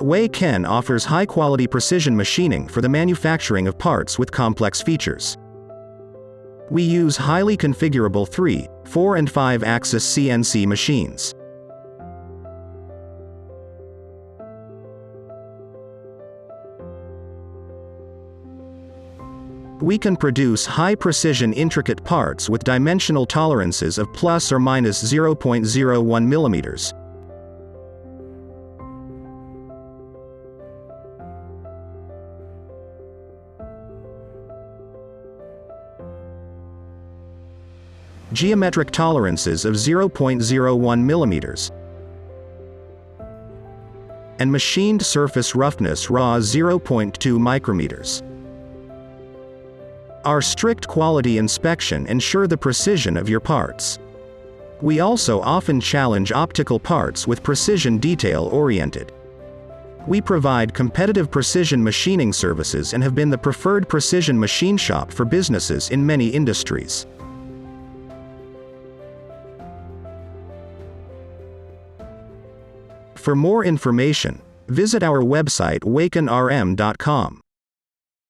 WayKen offers high-quality precision machining for the manufacturing of parts with complex features. We use highly configurable 3, 4 and 5-axis CNC machines. We can produce high-precision intricate parts with dimensional tolerances of plus or minus 0.01 millimeters. Geometric tolerances of 0.01 millimeters, and machined surface roughness raw 0.2 micrometers. Our strict quality inspection ensure the precision of your parts. We also often challenge optical parts with precision detail-oriented. We provide competitive precision machining services and have been the preferred precision machine shop for businesses in many industries. For more information, visit our website waykenrm.com.